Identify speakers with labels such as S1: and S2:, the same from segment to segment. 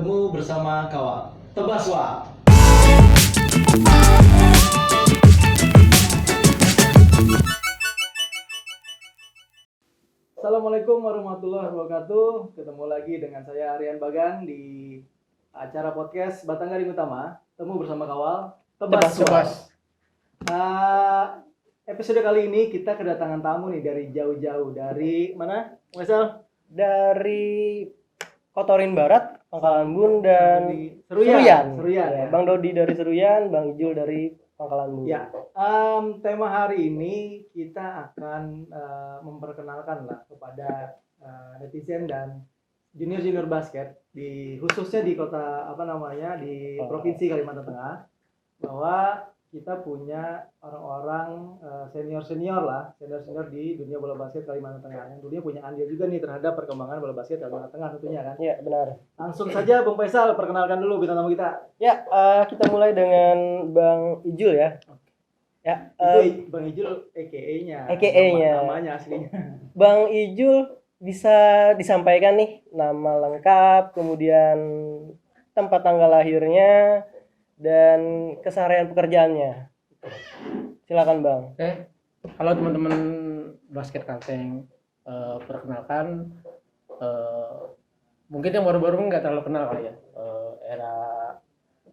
S1: Temu bersama Kawal Tebaswa. Assalamualaikum warahmatullahi wabarakatuh. Ketemu lagi dengan saya Aryan Bagan di acara podcast Batanggaring Utama. Temu bersama Kawal Tebaswa. Episode kali ini kita kedatangan tamu nih dari jauh-jauh. Dari mana, Masal?
S2: Dari Kotorin Barat, Pangkalan Bun, dan
S1: Seruyan.
S2: Ya. Bang Dodi dari Seruyan, Bang Ijul dari Pangkalan Bun.
S1: Ya, tema hari ini kita akan memperkenalkan lah kepada netizen dan junior basket khususnya di kota di provinsi Kalimantan Tengah, bahwa kita punya orang-orang senior di dunia bola basket Kalimantan Tengah yang dulunya punya andil juga nih terhadap perkembangan bola basket Kalimantan Tengah tentunya kan.
S2: Iya, benar.
S1: Langsung saja Bang Faisal, perkenalkan dulu bintang tamu kita.
S2: Ya, kita mulai dengan Bang Ijul ya. Ya,
S1: Itu Bang Ijul AKA-nya. Namanya aslinya.
S2: Bang Ijul bisa disampaikan nih nama lengkap, kemudian tempat tanggal lahirnya, dan keseharian pekerjaannya. Silakan Bang.
S3: Oke, halo teman-teman basket Kalteng. Perkenalkan, mungkin yang baru-baru nggak terlalu kenal kali ya. Era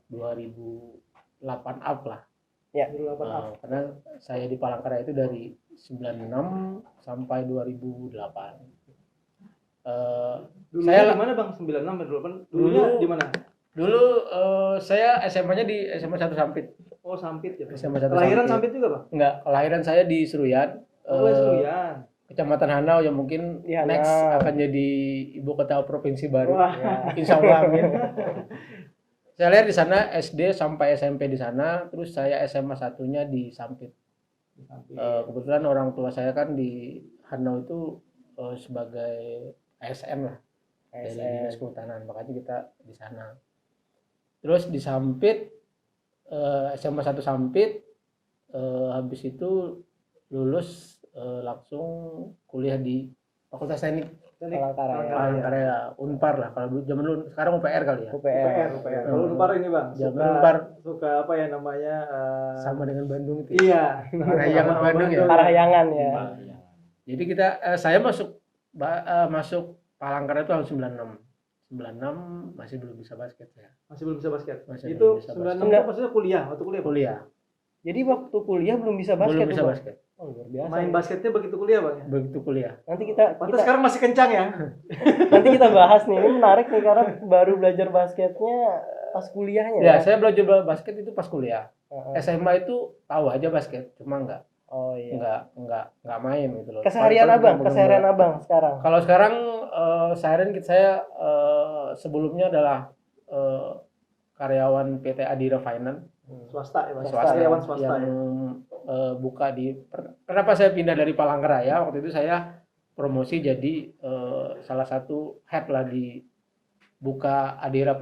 S3: 2008 up lah.
S2: Ya,
S1: 2008 up.
S3: Karena saya di Palangkaraya itu dari 96 sampai 2008.
S1: Dulunya di mana Bang? 96 sampai 2008. Dulunya di mana?
S3: Dulu saya SMA-nya di SMA 1 Sampit.
S1: Oh, Sampit ya.
S3: SMA 1
S1: Kelahiran Sampit juga, Bang?
S3: Enggak, kelahiran saya di Seruyan.
S1: Seruyan.
S3: Kecamatan Hanau yang mungkin
S2: Ya,
S3: next akan jadi ibu kota provinsi baru.
S1: Wah.
S3: Insya Allah, amin. Saya lihat di sana SD sampai SMP di sana, terus saya SMA satunya di Sampit. Kebetulan orang tua saya kan di Hanau itu sebagai ASN lah, dari Dinas Kehutanan, makanya kita di sana. Terus di Sampit, SMA 1 Sampit, habis itu lulus langsung kuliah di Fakultas Teknik Palangkaraya, Unpar lah kalau dulu, zaman dulu, sekarang UPR kali ya.
S1: UPR. Kalau Unpar ini Bang,
S3: Zaman Unpar
S1: suka apa ya namanya?
S3: sama dengan Bandung itu.
S1: Iya.
S3: Parahyangan Bandung ya.
S2: Parahyangan ya.
S3: Jadi saya masuk Palangkaraya itu tahun 96 masih belum bisa basket ya.
S1: Masih belum bisa basket.
S3: Masih
S1: Itu
S3: belum bisa
S1: 96
S2: basket.
S1: maksudnya kuliah, waktu kuliah.
S3: Kuliah.
S2: Jadi waktu kuliah belum bisa basket.
S3: Belum bisa
S2: Bang?
S3: basket.
S2: Oh, luar biasa.
S1: Main basketnya begitu kuliah, Bang ya.
S3: Begitu kuliah.
S2: Nanti kita
S1: Sekarang masih kencang ya.
S2: nanti kita bahas nih. Ini menarik nih karena baru belajar basketnya pas kuliahnya.
S3: Ya, saya belajar basket itu pas kuliah.
S2: Uh-uh.
S3: SMA itu tahu aja basket, cuma enggak main gitu loh.
S2: Keseharian Abang sekarang.
S3: Kalau sekarang saya sebelumnya adalah karyawan PT Adira Finance.
S1: Swasta ya, Bang.
S3: Swasta,
S1: Karyawan swasta
S3: yang
S1: ya.
S3: buka kenapa saya pindah dari Palangkaraya? Waktu itu saya promosi jadi salah satu head lah di Adira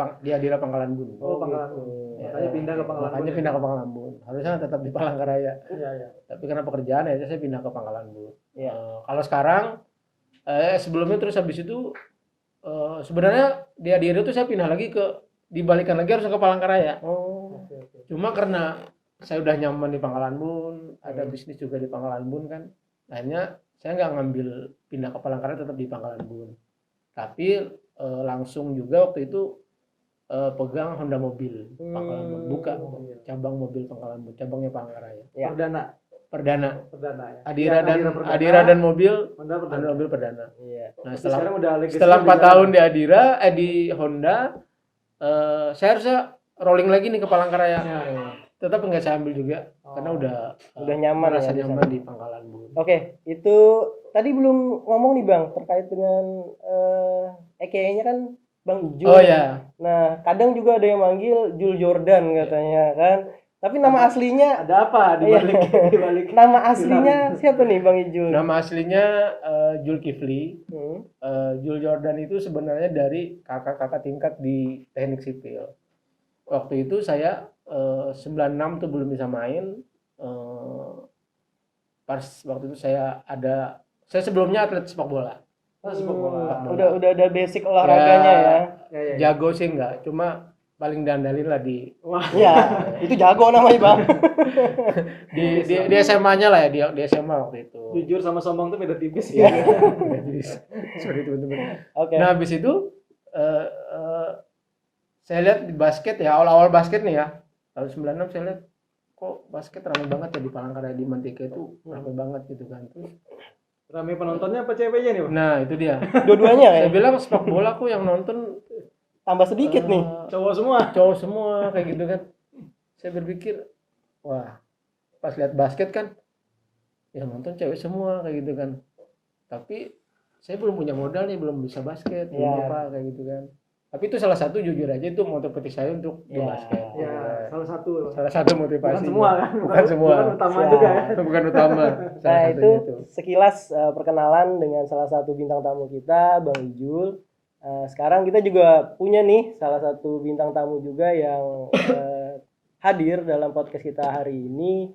S3: Pangkalan Bun.
S1: Oh, Pangkalan Bun.
S3: Ya,
S1: Makanya pindah ke Pangkalan Bun.
S3: Makanya pindah ke Pangkalan Bun. Harusnya tetap di Palangkaraya.
S1: Iya.
S3: Tapi karena pekerjaan aja saya pindah ke Pangkalan Bun.
S2: Ya.
S3: Kalau sekarang sebelumnya terus habis itu sebenarnya di Adira itu saya pindah lagi dibalikan lagi harus ke Palangkaraya.
S2: Oh.
S1: Oke.
S3: Cuma karena saya udah nyaman di Pangkalan Bun, ada bisnis juga di Pangkalan Bun kan. Akhirnya saya nggak ngambil pindah ke Palangkaraya, tetap di Pangkalan Bun. Tapi langsung juga waktu itu pegang Honda Mobil Pangkalan Bun, buka cabang mobil Pangkalan Bun, cabangnya Palangkaraya.
S2: Ya.
S1: Perdana ya.
S3: Adira dan mobil
S1: Honda
S3: Honda
S1: Perdana.
S3: mobil Perdana.
S2: Iya.
S3: Nah,
S1: Sekarang udah legacy
S3: setelah 4
S1: udah
S3: tahun
S1: jalan.
S3: di Adira di Honda, saya harusnya rolling lagi nih ke Palangkaraya.
S1: Ya.
S3: Tetap nggak saya ambil juga karena udah
S2: nyaman
S3: merasa
S2: ya di
S3: nyaman di Pangkalan Bun.
S2: Oke, itu tadi belum ngomong nih Bang terkait dengan EKE-nya kan Bang Jul.
S3: Oh ya.
S2: Nah, kadang juga ada yang manggil Jul Jordan katanya kan. Tapi nama aslinya
S1: Ada apa di balik?
S2: nama aslinya siapa nih Bang Ijul?
S3: Nama aslinya Jul Kifli.
S2: Hmm.
S3: Jul Jordan itu sebenarnya dari kakak-kakak tingkat di teknik sipil. Waktu itu saya 96 tuh belum bisa main. Pas waktu itu saya sebelumnya atlet sepak bola.
S1: Oh, sepak bola.
S2: Udah ada basic olahraganya ya.
S1: Ya.
S3: Jago sih enggak, cuma paling diandalin lah di
S1: Wah.
S2: Ya, itu jago namanya Bang.
S3: di SMA-nya lah ya, di SMA waktu itu.
S1: Jujur sama sombong tuh beda tipis
S2: Iya.
S1: ya.
S3: Seperti itu teman-teman.
S2: Oke.
S3: Nah, habis itu saya lihat di basket ya, awal-awal basket nih ya. Tahun 96 saya lihat kok basket ramai banget ya di Palangkaraya di Mantika itu ramai banget gitu kan. Terus
S1: Rame penontonnya apa ceweknya nih, Bang?
S3: nah, itu dia.
S2: Dua-duanya
S3: Saya
S2: ya.
S3: bilang sepak bola kok yang nonton
S2: Tambah sedikit nih.
S1: Cowok semua.
S3: cowok semua kayak gitu kan. Saya berpikir, wah, pas lihat basket kan yang nonton cewek semua kayak gitu kan. Tapi saya belum punya modal nih, belum bisa basket, belum
S2: Iya.
S3: apa kayak gitu kan. Tapi itu salah satu, jujur aja itu motivasi saya untuk di
S2: Ya.
S3: basket.
S1: Ya, salah satu.
S3: Salah satu
S1: Bukan
S3: motivasi.
S1: semua kan?
S3: Bukan semua.
S1: Bukan utama
S2: Siap.
S1: juga ya.
S3: Bukan utama. Salah
S2: Nah,
S3: satunya
S2: itu sekilas perkenalan dengan salah satu bintang tamu kita, Bang Ijul. Sekarang kita juga punya nih salah satu bintang tamu juga yang hadir dalam podcast kita hari ini,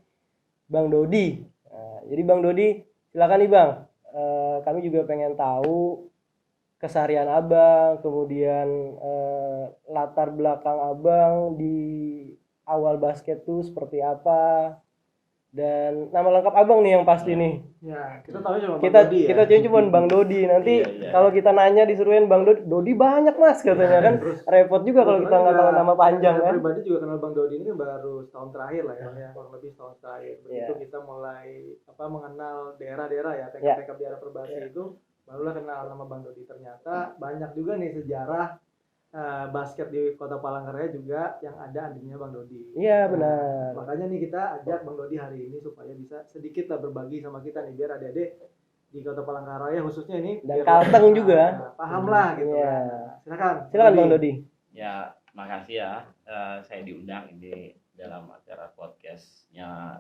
S2: Bang Dodi. Jadi Bang Dodi, silakan nih Bang. Kami juga pengen tahu keseharian Abang, kemudian latar belakang Abang di awal basket tuh seperti apa, dan nama lengkap Abang nih yang pasti nih.
S1: Ya, kita tahu cuma Bang
S2: Kita
S1: Dodi ya.
S2: kita cuma Bang Dodi. Nanti
S4: Iya.
S2: kalau kita nanya disuruhin Bang Dodi banyak Mas katanya kan.
S1: Terus
S2: Repot juga kalau kita nggak tahu nama panjang
S1: saya
S2: kan.
S1: pribadi juga kenal Bang Dodi ini kan baru setahun terakhir lah ya, kurang lebih setahun terakhir. Begitu
S2: Iya.
S1: kita mulai mengenal daerah-daerah ya,
S2: Iya.
S1: TK-TK daerah Perbasi itu, barulah kenal nama Bang Dodi. Ternyata banyak juga nih sejarah basket di Kota Palangkaraya juga yang ada andilnya Bang Dodi.
S2: Iya,
S1: Nah,
S2: benar.
S1: makanya nih kita ajak Bang Dodi hari ini supaya bisa sedikit lah berbagi sama kita nih, biar adik-adik di Kota Palangkaraya khususnya ini
S2: Dan
S1: biar
S2: Kalteng juga.
S1: paham lah gitu
S2: Iya.
S1: kan.
S2: Silakan Bang Dodi.
S4: Ya, makasih ya. Saya diundang ini dalam acara podcastnya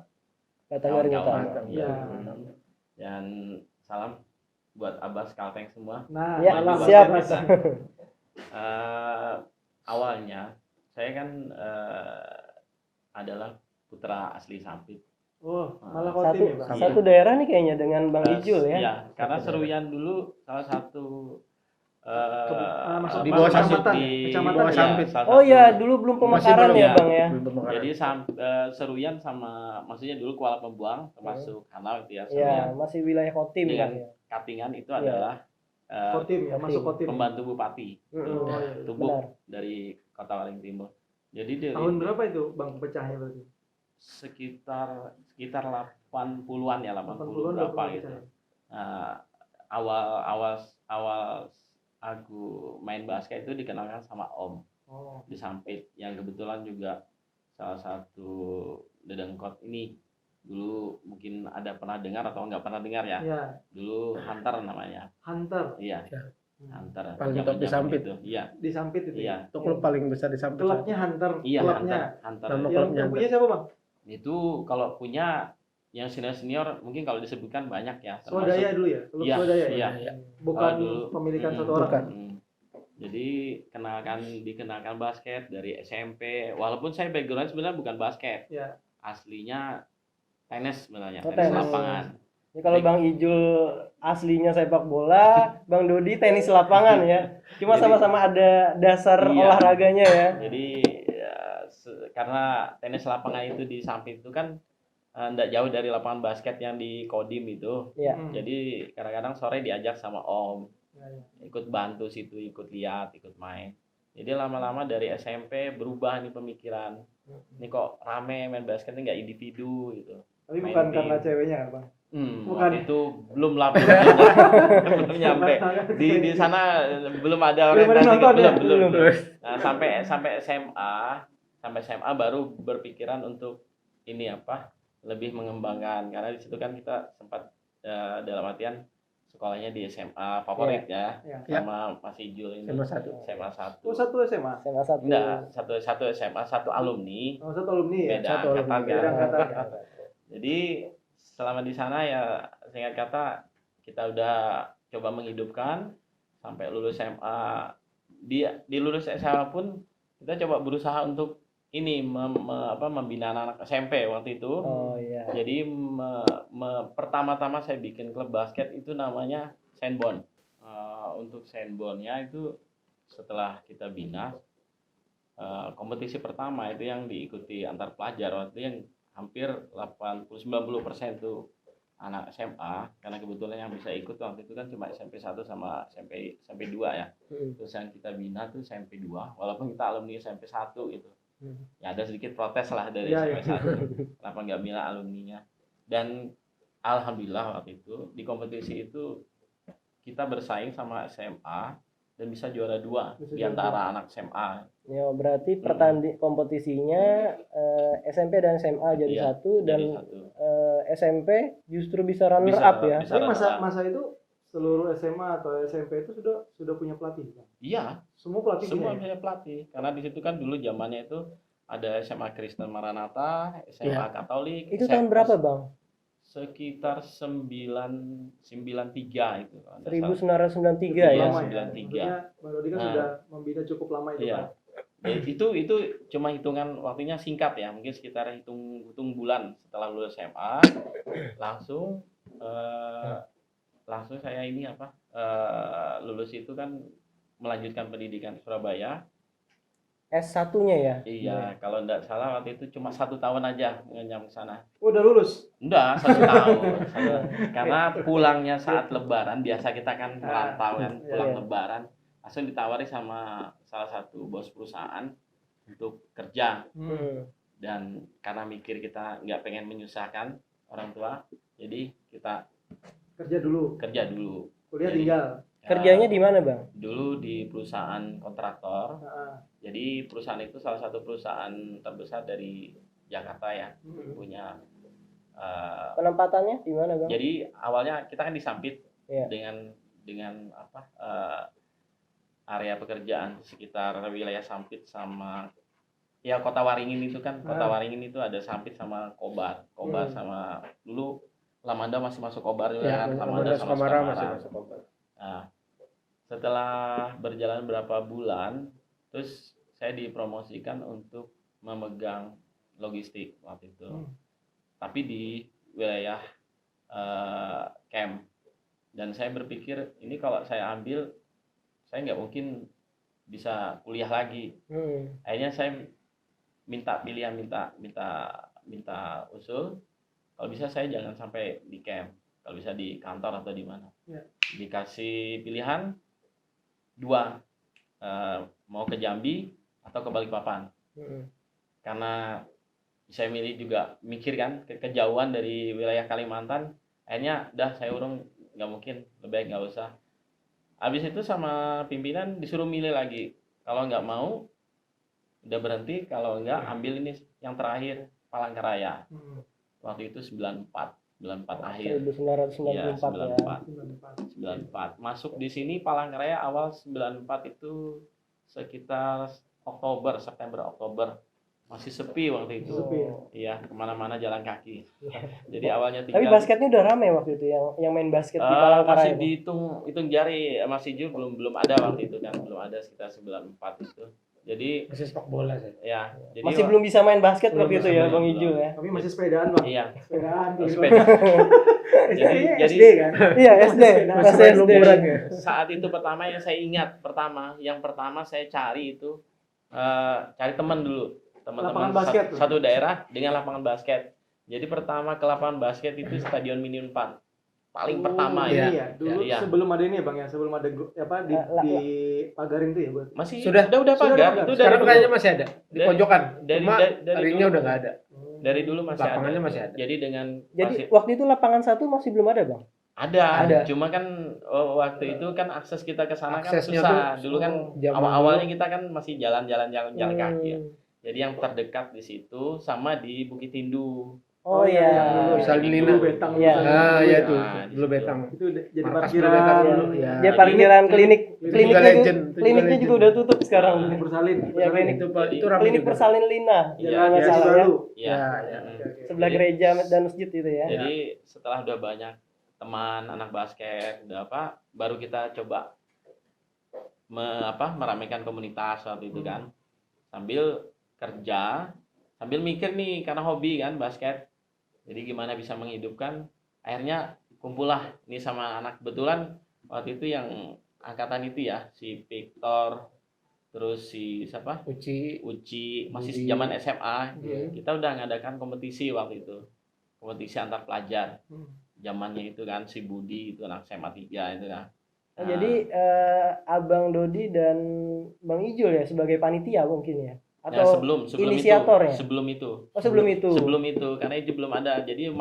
S2: Batang Garing
S4: kawan-kawan.
S2: Utama.
S4: Ya.
S1: Ya.
S4: Dan salam buat Abbas Kalteng semua.
S1: Nah,
S2: Ya,
S1: malam
S2: siap.
S1: basket kita.
S4: Awalnya saya kan adalah putra asli Sampit.
S1: Oh, malah
S2: Satu
S1: kotim ya, Bang.
S4: Iya.
S2: satu daerah nih kayaknya dengan Bang Ijul ya.
S4: Iya, karena Seruyan dulu salah satu
S1: masuk
S3: di bawah
S4: masuk
S1: kecamatan,
S4: di
S1: kecamatan
S4: bawah
S3: ya?
S4: Sampit. Salah
S2: Oh
S4: satu.
S2: ya, dulu belum pemekaran
S3: belum,
S2: ya
S4: ya.
S2: Bang ya.
S3: Belum pemekaran.
S4: Jadi Seruyan sama maksudnya dulu Kuala Pembuang termasuk Hanau itu ya
S2: Iya,
S4: Seruyan.
S2: masih wilayah Kotim
S4: Iya.
S2: Bang ya.
S4: Katingan itu
S2: Iya.
S4: adalah
S1: Kotim ya, masuk kotim.
S4: pembantu bupati
S2: Mm-mm.
S1: Oh, iya.
S4: Tubuk
S2: Benar.
S4: dari Kota Waling Timur. Jadi dari
S1: Tahun berapa itu Bang pecahnya berarti?
S4: sekitar 80-an ya, 80
S1: 80-an
S4: berapa
S1: udah
S4: gitu.
S1: pecah.
S4: Nah, awal aku main basket itu dikenalkan sama Om
S1: Oh,
S4: di Sampit yang kebetulan juga salah satu dedengkot ini. Dulu mungkin ada pernah dengar atau nggak pernah dengar ya.
S1: iya.
S4: Dulu Hunter namanya.
S1: Hunter
S4: Iya,
S3: Ya.
S4: Hunter.
S3: Paling top di
S4: Zaman-zaman
S3: Sampit.
S4: itu. Iya,
S1: di Sampit itu.
S4: iya.
S3: Itu klub paling besar di Sampit.
S1: Klubnya Hunter,
S4: Iya,
S1: klubnya.
S4: Hunter.
S3: Nama
S1: Yang
S3: klubnya
S1: punya siapa, Bang?
S4: Itu kalau punya yang senior mungkin kalau disebutkan banyak ya.
S1: Swadaya dulu ya? Klub
S4: Iya,
S1: Swadaya
S4: iya.
S1: ya? Bukan
S4: Dulu.
S1: pemilikan satu
S3: Bukan.
S1: orang.
S4: Jadi dikenalkan basket dari SMP. Walaupun saya background sebenarnya bukan basket.
S1: Ya.
S4: Aslinya tenis sebenarnya,
S2: Oh,
S4: tenis
S2: tenis.
S4: lapangan.
S2: Ya, kalau Bang Ijul aslinya sepak bola, Bang Dodi tenis lapangan ya. Cuma
S4: Jadi-
S2: sama-sama ada dasar
S4: Iya.
S2: olahraganya ya.
S4: Jadi karena tenis lapangan itu di samping itu kan enggak jauh dari lapangan basket yang di Kodim itu.
S2: Iya.
S1: Hmm.
S4: Jadi kadang-kadang sore diajak sama Om,
S1: Ya, ya.
S4: ikut bantu situ, ikut lihat, ikut main. Jadi lama-lama dari SMP berubah nih pemikiran. Ini kok rame main basket ini nggak individu gitu.
S1: Tapi
S4: Main
S1: bukan
S4: tim.
S1: karena ceweknya, Bang.
S4: Bukan.
S1: Bukan.
S4: Itu belum lah, belum nyampe di sana belum ada
S1: Belum ada
S4: orientasi
S1: nonton ya?
S4: belum.
S2: Belum.
S4: Nah, sampai SMA baru berpikiran untuk ini lebih mengembangkan, karena di situ kan kita sempat dalam artian sekolahnya di SMA favorit ya,
S1: Ya.
S4: sama Mas Ijul ini
S3: SMA 1.
S4: SMA 1.
S1: Oh, satu SMA.
S2: SMA 1.
S4: Enggak, satu SMA, satu alumni,
S1: Oh, satu alumni ya?
S4: beda
S3: Satu
S4: angkatan
S3: alumni,
S1: Beda
S4: kan.
S1: angkatan.
S4: Jadi selama di sana ya singkat kata kita udah coba menghidupkan sampai lulus SMA. Di lulus SMA pun kita coba berusaha untuk ini membina anak-anak SMP waktu itu.
S2: Oh iya.
S4: Jadi pertama-tama saya bikin klub basket itu namanya Sandbone. untuk sandballnya itu setelah kita bina, kompetisi pertama itu yang diikuti antar pelajar waktu itu yang hampir 80-90% tuh anak SMA, karena kebetulan yang bisa ikut waktu itu kan cuma SMP 1 sama SMP 2 ya. Terus yang kita bina tuh SMP 2, walaupun kita alumni SMP 1 gitu. Ya ada sedikit protes lah dari
S1: Iya,
S4: SMP 1. Kenapa nggak bina alumninya? Dan alhamdulillah waktu itu di kompetisi itu kita bersaing sama SMA dan bisa juara 2
S1: Bisa
S4: di
S1: juara
S4: antara anak SMA.
S2: Ya, berarti kompetisinya SMP dan SMA jadi
S4: Iya,
S2: satu dan
S4: jadi satu.
S2: SMP justru bisa runner
S4: Bisa-
S2: up ya.
S4: bisa
S1: Tapi
S4: runner up.
S1: masa itu seluruh SMA atau SMP itu sudah punya pelatih kan?
S4: Iya,
S1: Semua pelatih
S4: semua
S1: punya ya?
S4: punya pelatih. Karena di situ kan dulu zamannya itu ada SMA Kristen Maranatha, SMA Katolik.
S2: Itu tahun berapa, Bang?
S4: Sekitar 993 itu. kalau nggak salah.
S2: 1993
S4: Iya,
S2: ya.
S1: Lama
S4: 93.
S1: Maksudnya Bang Dodi kan
S4: Nah.
S1: sudah membina cukup lama itu
S4: Iya.
S1: kan?
S4: Ya, itu cuma hitungan waktunya singkat ya, mungkin sekitar hitung bulan setelah lulus SMA langsung langsung saya ini lulus itu kan melanjutkan pendidikan di Surabaya.
S2: S1-nya ya.
S4: Iya, kalau enggak salah waktu itu cuma 1 tahun aja mengenyam ke sana.
S1: Oh, udah lulus?
S4: Enggak, 1 tahun. Karena pulangnya saat Lebaran, biasa kita kan merantau kan, pulang
S2: Iya.
S4: Lebaran, langsung ditawari sama salah satu bos perusahaan untuk kerja. Dan karena mikir kita nggak pengen menyusahkan orang tua, jadi kita
S1: Kerja dulu,
S4: kerja dulu.
S1: kuliah
S4: Jadi,
S1: tinggal.
S2: Kerjanya di mana, Bang?
S4: Dulu di perusahaan kontraktor.
S1: Nah,
S4: Jadi perusahaan itu salah satu perusahaan terbesar dari Jakarta ya, punya.
S2: Penempatannya di mana, Bang?
S4: Jadi awalnya kita kan di Sampit
S2: Iya.
S4: dengan area pekerjaan di sekitar wilayah Sampit sama ya Kota Waringin itu kan, Kota Waringin itu ada Sampit sama Kobar sama dulu Lamanda masih masuk Kobar juga
S3: Ya,
S4: kan, Lamanda sama
S3: Sukamara masih
S4: Sukamara.
S3: masuk Kobar.
S4: Nah, setelah berjalan berapa bulan, terus saya dipromosikan untuk memegang logistik waktu itu. Tapi di wilayah camp. Dan saya berpikir ini kalau saya ambil, saya nggak mungkin bisa kuliah lagi. Akhirnya saya minta pilihan, minta usul. Kalau bisa saya jangan sampai di camp. Kalau bisa di kantor atau di mana.
S1: Ya.
S4: Dikasih pilihan 2, mau ke Jambi atau ke Balikpapan. Karena saya milih juga mikir kan kejauhan dari wilayah Kalimantan, akhirnya dah saya urung nggak mungkin, lebih baik nggak usah. Habis itu sama pimpinan disuruh milih lagi, kalau nggak mau udah berhenti, kalau nggak ambil ini yang terakhir Palangkaraya. Waktu itu 94 akhir.
S2: 1994
S4: Iya,
S2: ya.
S4: 94. Masuk di sini Palangkaraya awal 94 itu sekitar September Oktober. Masih sepi waktu itu.
S1: Sepi ya?
S4: Iya, kemana-mana jalan kaki. Jadi awalnya
S2: Tapi
S4: tinggal
S2: basketnya udah rame waktu itu yang main basket di Palangkaraya.
S4: masih dihitung jari, masih juga belum ada waktu itu kan, belum ada sekitar 94 itu. Jadi
S3: Masih sepak bola sih.
S4: ya, jadi
S2: Masih belum bisa main basket
S3: Belum
S2: waktu itu
S3: bisa
S2: ya,
S4: main,
S2: Bang
S4: belum.
S2: Ijul ya.
S1: Tapi masih sepedaan, Bang.
S4: iya,
S1: Sepedaan. gitu.
S4: sepeda.
S1: Jadi
S4: Jadi-
S1: SD kan?
S2: Iya, SD.
S1: Masih
S2: Masih
S1: main
S2: SD.
S1: lumuran
S3: ya.
S4: Saat itu pertama yang saya ingat, yang pertama saya cari itu cari teman dulu, teman-teman
S1: Lapangan basket.
S4: satu daerah dengan lapangan basket. Jadi pertama ke lapangan basket itu Stadion Mini 4. Paling pertama
S1: ini
S4: ya.
S1: ya. Dulu
S4: Iya.
S1: sebelum ada ini ya, Bang ya, sebelum ada di pagarin tuh ya, buat.
S4: Masih
S3: Sudah
S4: udah
S1: Sudah
S4: pagar.
S1: pagar.
S4: Itu dari
S3: Sekarang
S4: dulu.
S3: kayaknya masih ada di
S4: Dari-
S3: pojokan.
S4: dari-
S3: Cuma
S4: dari
S3: ringnya
S4: dulu.
S3: udah nggak ada.
S4: Dari dulu masih
S3: Lapangannya
S4: ada.
S3: masih ada.
S4: Jadi dengan
S2: Jadi
S4: masih-
S2: waktu itu lapangan 1 masih belum ada, Bang.
S4: ada.
S2: Ada.
S4: Cuma kan waktu itu kan akses kita ke sana kan
S3: Aksesnya
S4: susah.
S3: tuh,
S4: Dulu kan
S3: zaman
S4: awal-awalnya kita kan masih jalan kaki ya.
S2: Hmm.
S4: Jadi yang terdekat di situ sama di Bukit Hindu.
S2: Oh
S1: iya,
S2: iya.
S1: dulu.
S3: Salin
S1: Dulu
S3: Lina.
S1: betang.
S2: Iya.
S1: dulu,
S3: Nah,
S1: dulu
S3: ya
S1: ya.
S3: tuh.
S4: Nah, di
S3: Dulu
S4: situ.
S3: betang.
S1: Itu jadi
S3: Markas
S1: parkiran
S3: dulu betang dulu, ya.
S2: Ya
S4: Jadi
S2: parkiran klinik,
S1: klinik
S2: kliniknya
S3: juga
S2: juga,
S3: legend, itu juga
S2: kliniknya
S3: legend.
S2: juga udah tutup sekarang.
S1: Klinik bersalin.
S2: Iya, klinik.
S3: Itu
S4: Jadi-
S3: itu ramai
S2: Klinik
S3: juga.
S2: Persalin Lina,
S4: Iya,
S2: kalau nggak
S1: Iya,
S2: salah ya.
S1: baru.
S4: Iya.
S3: Ya, ya.
S4: Mm.
S1: Oke, oke.
S2: Sebelah
S4: Jadi-
S2: gereja dan masjid itu ya.
S4: Jadi setelah udah banyak teman anak basket, udah baru kita coba meramaikan komunitas waktu itu kan. Sambil kerja, sambil mikir nih karena hobi kan basket. Jadi gimana bisa menghidupkan? Akhirnya kumpullah nih sama anak, kebetulan waktu itu yang angkatan itu ya, si Victor, terus si siapa?
S3: Uci.
S4: Masih
S3: Budi.
S4: zaman SMA.
S1: Iya.
S4: Kita udah ngadakan kompetisi waktu itu. Kompetisi antar pelajar.
S1: Hmm.
S4: Zamannya itu kan si Budi itu anak SMA 3 itu kan.
S2: Oh, jadi Abang Dodi dan Bang Ijul ya sebagai panitia mungkin ya?
S4: Nah,
S2: Atau
S4: sebelum
S2: inisiatornya?
S4: sebelum itu.
S2: Oh, sebelum itu.
S4: Sebelum itu karena itu belum ada. Jadi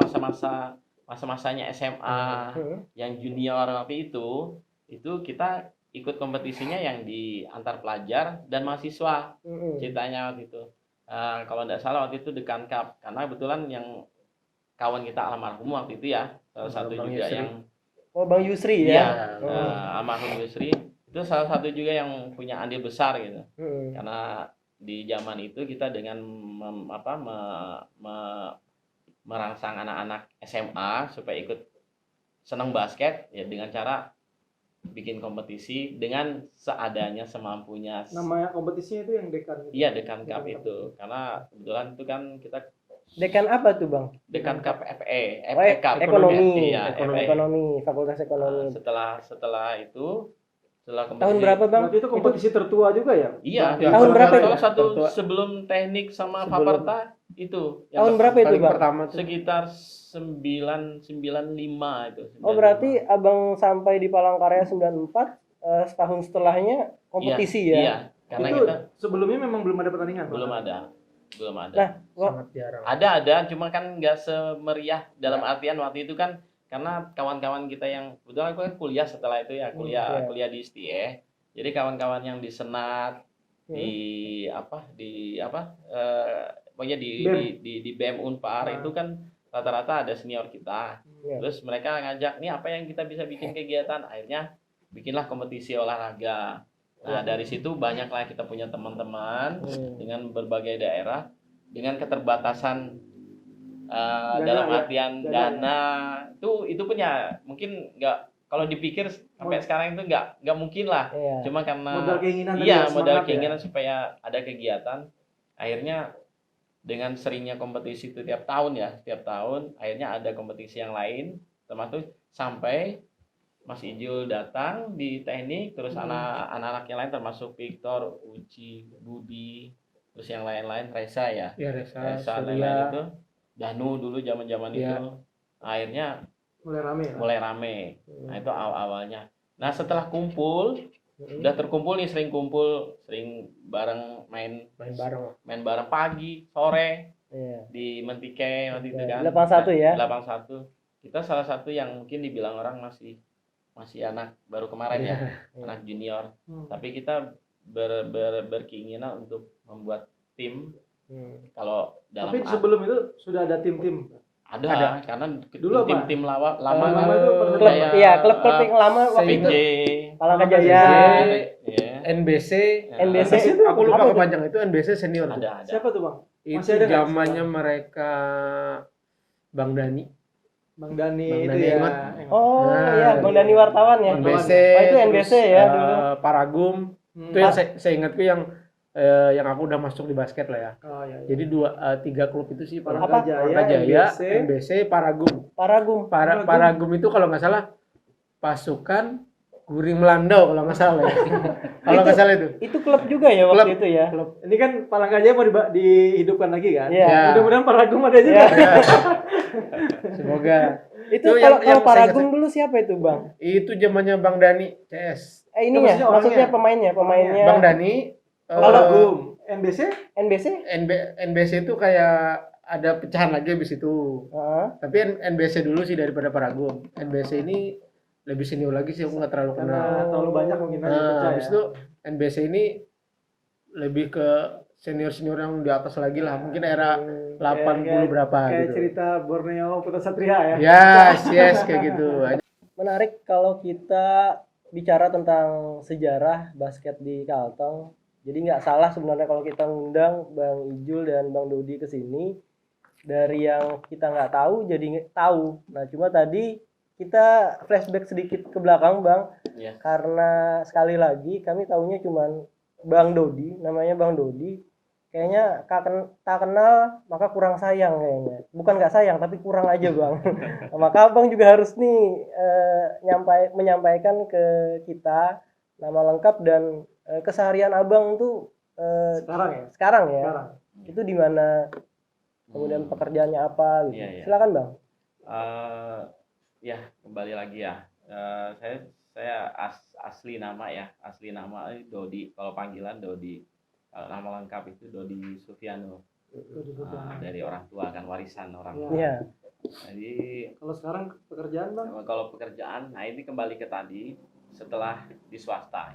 S4: masa-masanya SMA yang junior waktu itu kita ikut kompetisinya yang di antar pelajar dan mahasiswa. Ceritanya waktu itu. Kalau tidak salah waktu itu Dekan Cup karena kebetulan yang kawan kita almarhum waktu itu ya, salah satu
S3: Bang
S4: juga
S3: Yusri.
S4: yang
S2: Oh, Bang Yusri
S4: iya,
S2: ya?
S4: almarhum Yusri itu salah satu juga yang punya andil besar gitu.
S2: Hmm.
S4: Karena di zaman itu kita dengan merangsang anak-anak SMA supaya ikut senang basket ya dengan cara bikin kompetisi dengan seadanya semampunya.
S1: Nama kompetisinya itu yang Dekan gitu?
S4: Iya, Dekan Cup itu. Karena kebetulan itu kan kita
S2: Dekan apa tuh Bang?
S4: Dekan Cup FE Cup.
S2: Ekonomi.
S4: Iya, FE.
S2: Ekonomi, Fakultas Ekonomi.
S4: Setelah itu setelah kompetisi.
S2: Tahun berapa Bang?
S1: Berarti itu kompetisi tertua juga ya?
S4: Iya,
S3: Ya,
S2: tahun berapa itu?
S4: salah satu
S3: Tertua.
S4: sebelum teknik sama
S2: Sebelum.
S4: Faperta itu.
S2: Tahun berapa itu
S3: Paling
S2: Bang?
S3: pertama tuh.
S4: Sekitar 995 itu.
S2: Oh, berarti Abang sampai di Palangkaraya 94, setahun setelahnya kompetisi ya?
S4: Iya, karena
S1: Itu
S4: kita
S1: sebelumnya memang belum ada pertandingan? Pak?
S4: belum ada.
S2: Nah,
S3: Sangat jarang.
S4: Ada, cuma kan nggak semeriah dalam artian waktu itu kan karena kawan-kawan kita yang kebetulan aku kan kuliah setelah itu ya
S2: iya.
S4: kuliah di STIE. Jadi kawan-kawan yang di Senat, pokoknya di BEM Unpar itu kan rata-rata ada senior kita.
S2: Iya.
S4: Terus mereka ngajak nih apa yang kita bisa bikin kegiatan, akhirnya bikinlah kompetisi olahraga. Nah, dari situ banyaklah kita punya teman-teman dengan berbagai daerah dengan keterbatasan dalam
S1: ya?
S4: artian dana itu punya mungkin nggak kalau dipikir sampai sekarang itu nggak mungkin lah.
S2: Iya.
S4: Cuma karena
S1: Modal keinginan tadi
S4: iya
S1: ya,
S4: modal
S1: semangat
S4: keinginan supaya ada kegiatan, akhirnya dengan seringnya kompetisi itu tiap tahun akhirnya ada kompetisi yang lain termasuk sampai Mas Ijul datang di teknik, terus anak-anak yang lain termasuk Victor, Uci, Budi, terus yang lain-lain Reza ya.
S3: Ya, Reza,
S4: Dan
S3: Surya.
S4: lain-lain itu. Danu dulu zaman-zaman
S3: Iya.
S4: itu. Akhirnya
S1: Mulai rame.
S4: rame. Nah, itu awal-awalnya. Nah, setelah kumpul, udah terkumpul nih sering bareng main bareng pagi, sore
S2: Iya.
S4: di Mentike waktu itu kan.
S2: 81 ya?
S4: 81. Kita salah satu yang mungkin dibilang orang masih anak baru kemarin ya, anak junior. Tapi kita berkeinginan untuk membuat tim. Kalau dalam
S1: Tapi sebelum itu sudah ada tim-tim.
S4: ada karena
S1: Dulu apa?
S4: tim-tim lama
S1: Lama itu
S2: Klub, iya, klub-klub yang lama waktu itu.
S4: PJ,
S2: Palangkaraya.
S4: ya,
S3: NBC.
S2: NBC
S1: itu
S3: Aku lupa
S2: apa tuh?
S3: kepanjang itu NBC senior. tuh.
S4: ada.
S1: Siapa tuh Bang?
S3: Itu
S1: Masih ada nggak
S3: zamannya
S1: sekarang?
S3: mereka Bang Dani.
S1: Bang Dani
S3: Bang
S1: itu
S3: Dani
S1: ya.
S3: ingat?
S2: Oh
S3: Nah,
S2: iya, Bang Dani wartawan ya.
S3: NBC.
S2: Oh, itu NBC
S3: terus,
S2: ya dulu.
S3: Paragum. Itu yang saya ingatku yang aku udah masuk di basket lah ya.
S1: Oh iya.
S3: Jadi 3 klub itu sih
S1: Palangkaraya,
S3: NBC, Paragum.
S2: Paragum.
S3: Paragum itu kalau nggak salah pasukan Guring Melandau kalau nggak salah ya. Kalau nggak salah itu.
S2: Itu klub juga ya waktu itu ya.
S3: Klub.
S1: Ini kan Palangkaraya mau dihidupkan lagi kan?
S2: Iya.
S3: Ya.
S1: Mudah-mudahan Paragum ada juga.
S3: Semoga.
S2: Itu
S3: Itu yang
S2: kalau
S3: saya
S2: Paragum
S3: ingat.
S2: dulu siapa itu Bang?
S3: Itu zamannya Bang Dani CS.
S2: Ini
S1: Itu
S2: ya,
S1: maksudnya
S2: maksudnya pemainnya.
S3: Bang Dani.
S1: Paragum. NBC?
S2: NBC?
S3: NBC itu kayak ada pecahan lagi habis itu.
S2: Heeh.
S3: Tapi NBC dulu sih daripada Paragum. NBC ini lebih senior lagi sih, aku nggak terlalu
S1: Karena
S3: kenal.
S1: terlalu banyak mungkin aja
S3: Nah,
S1: pecah
S3: habis
S1: ya.
S3: itu NBC ini lebih ke senior yang di atas lagi lah. Mungkin era 80 berapa
S1: Kayak
S3: gitu.
S1: cerita Borneo Putra Satria ya.
S3: Yes, kayak gitu.
S2: Menarik kalau kita bicara tentang sejarah basket di Kalteng. Jadi nggak salah sebenarnya kalau kita ngundang Bang Ijul dan Bang Dodi ke sini. Dari yang kita nggak tahu jadi tahu. Nah, cuma tadi kita flashback sedikit ke belakang Bang.
S4: Iya.
S2: Karena sekali lagi kami tahunya cuman Bang Dodi, namanya Bang Dodi. Kayaknya tak kenal maka kurang sayang kayaknya. Bukan nggak sayang tapi kurang aja Bang. Maka Bang juga harus nih menyampaikan ke kita nama lengkap dan keseharian abang tuh
S1: Sekarang ya.
S2: sekarang ya.
S1: Sekarang.
S2: Itu di mana, kemudian pekerjaannya apa gitu.
S4: Iya, iya.
S2: Silakan bang.
S4: Ya kembali lagi ya. Saya asli nama Dodi. Kalau panggilan Dodi. Kalau nama lengkap itu Dodi Sufiano. Dari orang tua kan, warisan orang tua.
S2: Iya.
S4: Jadi
S1: Kalau sekarang pekerjaan bang?
S4: kalau pekerjaan, nah ini kembali ke tadi setelah di swasta.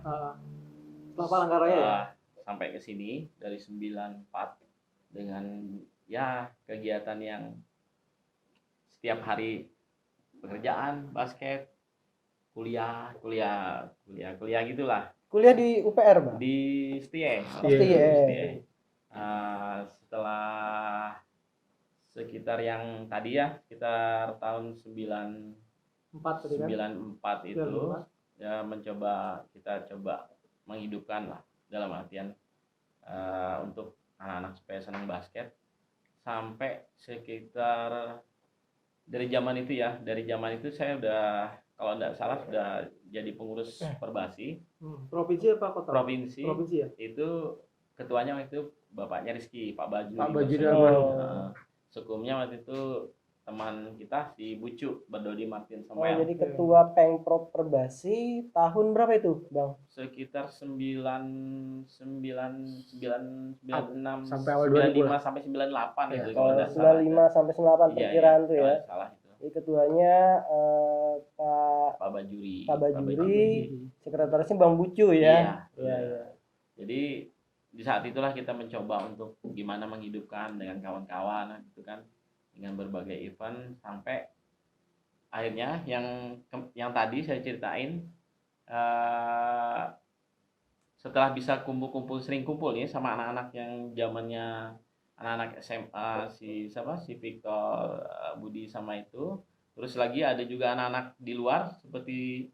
S1: Setelah Palangkaraya ya.
S4: Sampai ke sini dari 94 dengan ya kegiatan yang setiap hari pekerjaan, basket, kuliah gitulah.
S2: Kuliah di UPR bang.
S4: Di STIE.
S2: STIE.
S4: Setelah sekitar yang tadi ya, sekitar tahun
S1: 4 tadi kan.
S4: 94 itu ya kita coba menghidupkan lah, dalam artian untuk anak-anak supaya senang basket. Sampai sekitar dari zaman itu saya udah, kalau tidak salah sudah jadi pengurus Perbasi.
S1: Provinsi apa kota?
S4: Provinsi
S1: ya.
S4: itu ketuanya waktu itu bapaknya Rizky, Pak Baju.
S3: Pak Baju
S4: Sukumnya waktu itu teman kita si Bucu, Berdodi Martin
S2: Oh,
S4: Samuel.
S2: jadi ketua Pengprov Perbasi tahun berapa itu bang?
S4: Sekitar 96
S3: sampai awal 2000
S4: 95 sampai 98
S3: ya.
S4: itu
S2: Oh,
S4: kalau tidak salah.
S2: 95 sampai 98 perkiraan tuh ya.
S4: Kalau salah itu.
S2: Jadi ketuanya
S4: Pak Bajuri.
S2: Pak Bajuri, sekretarisnya Bang Bucu ya.
S4: Iya. Jadi di saat itulah kita mencoba untuk gimana menghidupkan dengan kawan-kawan gitu kan, dengan berbagai event, sampai akhirnya yang tadi saya ceritain, setelah bisa sering kumpul nih sama anak-anak yang zamannya anak-anak SMA, si Victor, Budi sama itu. Terus lagi ada juga anak-anak di luar seperti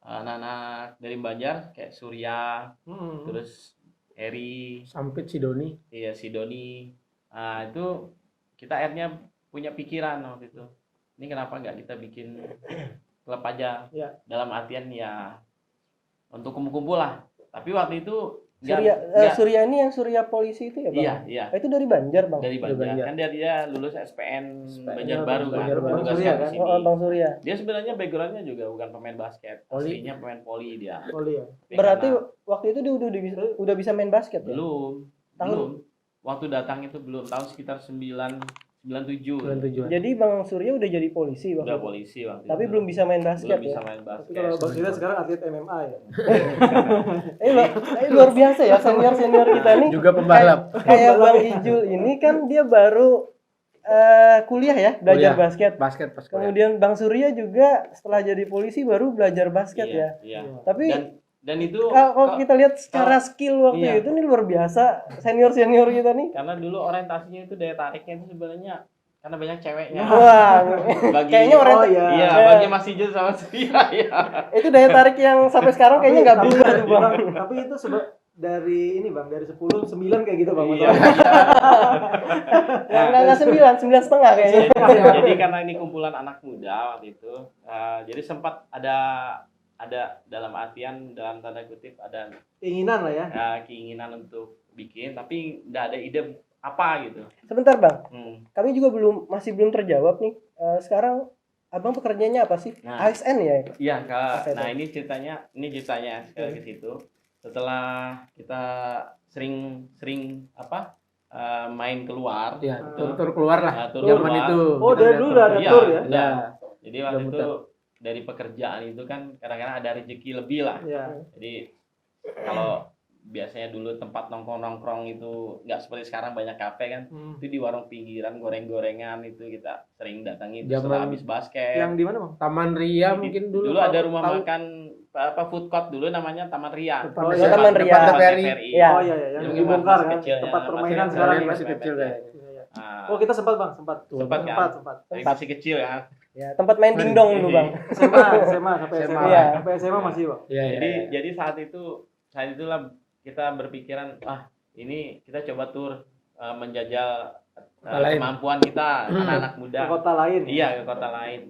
S4: anak-anak dari Banjar kayak Surya, terus Eri,
S3: Sampit Sidoni.
S4: iya Sidoni. Itu kita akhirnya punya pikiran waktu itu. Ini kenapa nggak kita bikin klub aja?
S1: Ya.
S4: Dalam artian ya untuk kumpul-kumpul lah. Tapi waktu itu
S2: Surya ini yang Surya polisi itu ya bang?
S4: Iya.
S2: Itu dari Banjar bang?
S4: Dari Banjar. Kan dia lulus SPN Banjarbaru kan.
S1: Bang
S4: Tugasnya
S1: Surya
S4: di
S1: kan?
S4: sini.
S2: Oh, Bang Surya.
S4: Dia sebenarnya backgroundnya juga bukan pemain basket.
S3: Poli.
S4: Aslinya pemain poli dia.
S1: Poli ya.
S4: Tapi
S2: Berarti
S4: karena-
S2: waktu itu dia udah bisa main basket ya?
S4: belum. Waktu datang itu belum, tahun sekitar 97.
S3: 97.
S2: Jadi Bang Surya udah jadi polisi waktu
S4: Udah
S2: itu?
S4: polisi waktu
S2: Tapi
S4: itu.
S2: belum bisa main basket
S4: Belum bisa
S2: ya?
S4: main
S1: Tapi
S4: basket.
S1: kalau Bang Surya sekarang atlet MMA ya.
S2: Luar biasa ya senior kita nih.
S3: Juga pembalap.
S2: Kayak Bang Ijul ini kan dia baru kuliah ya, belajar
S3: Kuliah.
S2: basket.
S3: Pas kuliah.
S2: Kemudian Bang Surya juga setelah jadi polisi baru belajar basket ya.
S4: Iya.
S2: Tapi
S4: Dan itu
S2: kalau kita lihat secara skill waktu
S4: iya.
S2: itu nih luar biasa senior kita nih.
S4: karena dulu orientasinya itu daya tariknya itu sebenarnya karena banyak ceweknya.
S2: Wah,
S4: Bagi
S2: kayaknya
S1: Oh iya.
S4: Iya, bagi Mas Ijul sama Surya ya.
S2: itu daya tarik yang sampai sekarang kayaknya nggak berubah tuh bang.
S1: Tapi itu dari ini bang, dari 10 9 kayak gitu bang.
S4: Iya.
S2: Nggak 9 setengah kayaknya.
S4: Jadi karena ini kumpulan anak muda waktu itu, jadi sempat ada dalam artian, dalam tanda kutip ada
S1: Keinginan lah ya.
S4: keinginan untuk bikin, tapi nggak ada ide apa gitu.
S2: Sebentar bang,
S4: Hmm.
S2: kami juga masih belum terjawab nih. Sekarang abang pekerjaannya apa sih?
S4: Nah.
S2: ASN ya?
S4: Iya,
S2: Oke,
S4: nah ini ceritanya sekali ke situ. Setelah kita sering main keluar,
S3: Ya, tur keluar lah.
S4: tur
S3: Zaman
S4: keluar.
S3: itu.
S1: Oh,
S3: kita
S1: dari dulu udah ada
S4: Iya,
S1: tur ya.
S4: iya. Jadi waktu
S3: Udah
S4: itu
S3: muter.
S4: dari pekerjaan itu kan kadang-kadang ada rezeki lebih lah.
S1: Iya.
S4: Jadi kalau biasanya dulu tempat nongkrong itu nggak seperti sekarang banyak kafe kan, itu di warung pinggiran goreng-gorengan itu kita sering datangi setelah
S3: Zaman
S4: habis basket.
S1: Yang di mana bang?
S3: Taman Ria mungkin dulu.
S4: Dulu ada
S3: kalau
S4: rumah
S3: tahu.
S4: makan food court dulu namanya Taman Ria.
S3: Depan
S2: Oh,
S3: TVRI.
S2: Taman Ria.
S3: Depan TVRI.
S2: Iya.
S1: Oh iya, yang
S4: Jadi
S1: dibongkar
S4: masih
S1: kan.
S4: kecilnya,
S1: Tempat
S4: masih
S1: permainan
S4: kecil,
S1: sekarang
S3: Kalian
S1: ya.
S3: masih kecil
S4: ya.
S3: kayak.
S1: Iya, iya.
S4: Nah,
S1: Oh kita sempat bang, sempat.
S4: Sempat kan?
S1: Sempat.
S4: masih kecil ya.
S2: Ya, tempat main dingdong dulu bang.
S1: SMA sampai SMA.
S2: Iya.
S1: Sampai SMA masih bang.
S3: Iya, iya.
S4: Jadi saat itulah kita berpikiran, ini kita coba tur menjajal
S3: Lain.
S4: kemampuan kita anak-anak muda.
S1: Ke kota lain.
S4: Iya, ke kota lain.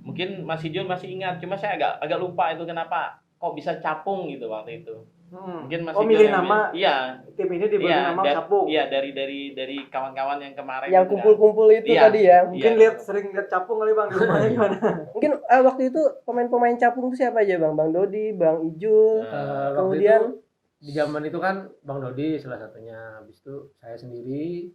S4: Mungkin Mas Ijul masih ingat, cuma saya agak lupa itu kenapa kok bisa Capung gitu waktu itu. Mungkin Mas
S1: Oh,
S4: Igil
S1: milih
S4: yang
S1: nama
S4: iya.
S1: tim ini diberi
S4: Iya,
S1: nama Capung.
S4: Iya, dari kawan-kawan yang kemarin
S2: Yang
S4: itu kan.
S2: kumpul-kumpul itu
S4: Iya.
S2: tadi ya.
S1: Mungkin sering lihat Capung kali Bang di rumahnya gimana?
S2: Mungkin waktu itu pemain-pemain Capung itu siapa aja Bang? Bang Dodi, Bang Ijul,
S3: Waktu
S2: kemudian
S3: itu di zaman itu kan Bang Dodi salah satunya, habis itu saya sendiri,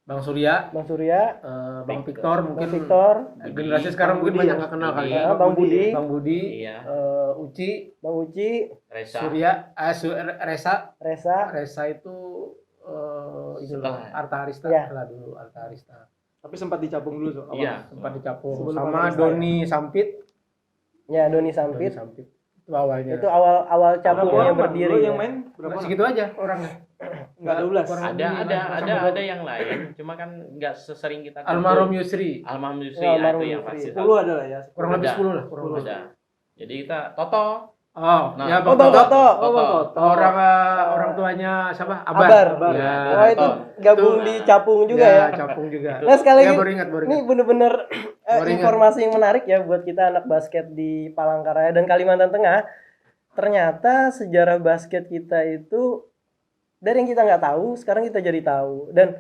S3: Bang Surya,
S2: Bang Surya,
S3: Bang Victor,
S2: Bang
S3: mungkin
S2: Victor,
S3: generasi sekarang
S1: Bang
S3: mungkin
S1: Budi
S3: banyak
S1: ya?
S3: nggak kenal kali
S4: Budi.
S3: ya.
S2: Bang Budi,
S3: Bang Budi,
S4: Iya.
S3: Uci,
S2: Bang Uci,
S4: Reza.
S3: Surya, Resa
S2: Resa,
S3: itu itu loh,
S4: Setelah.
S3: Arta Arista
S2: Iya.
S3: lah dulu, Arta Arista
S1: Tapi sempat dicapung dulu so.
S4: Iya.
S3: sempat dicapung
S1: Sebelum
S3: sama
S1: Arta Arista
S3: Doni Sampit.
S2: ya Doni
S3: Doni
S2: Sampit.
S3: Sampit itu awalnya.
S2: Itu awal
S1: Berapa
S2: Capungnya
S1: orang Bang?
S2: berdiri.
S1: Dulu yang
S2: ya.
S1: main berapa orang?
S3: segitu aja orangnya.
S1: Enggak 12.
S3: Kurang
S4: Ada
S3: lebih
S4: ada yang lain, cuma kan nggak sesering kita kumpul.
S3: Almarhum Yusri
S4: Almarhum Yusri
S2: Ya,
S4: ya,
S2: Almarhum
S4: itu yang
S2: Yusri.
S4: pasti
S1: 10 ada lah ya.
S3: kurang lebih
S4: Ada.
S3: 10 lah, kurang lebih.
S4: ada. Jadi kita Toto.
S3: Oh,
S4: Nah.
S3: ya
S2: Oh, Bang Toto.
S1: Oh, Bang Toto.
S3: orang tuanya siapa?
S2: Abar.
S1: Abar.
S3: Ya.
S2: Wah, itu gabung
S3: Itu-
S2: di Capung juga ya.
S3: Capung juga.
S2: Nah, sekali
S3: Ya,
S2: lagi
S3: baru ingat.
S2: ini bener-bener
S3: Baru ingat.
S2: informasi yang menarik ya buat kita anak basket di Palangkaraya dan Kalimantan Tengah. Ternyata sejarah basket kita itu dari yang kita nggak tahu, sekarang kita jadi tahu. Dan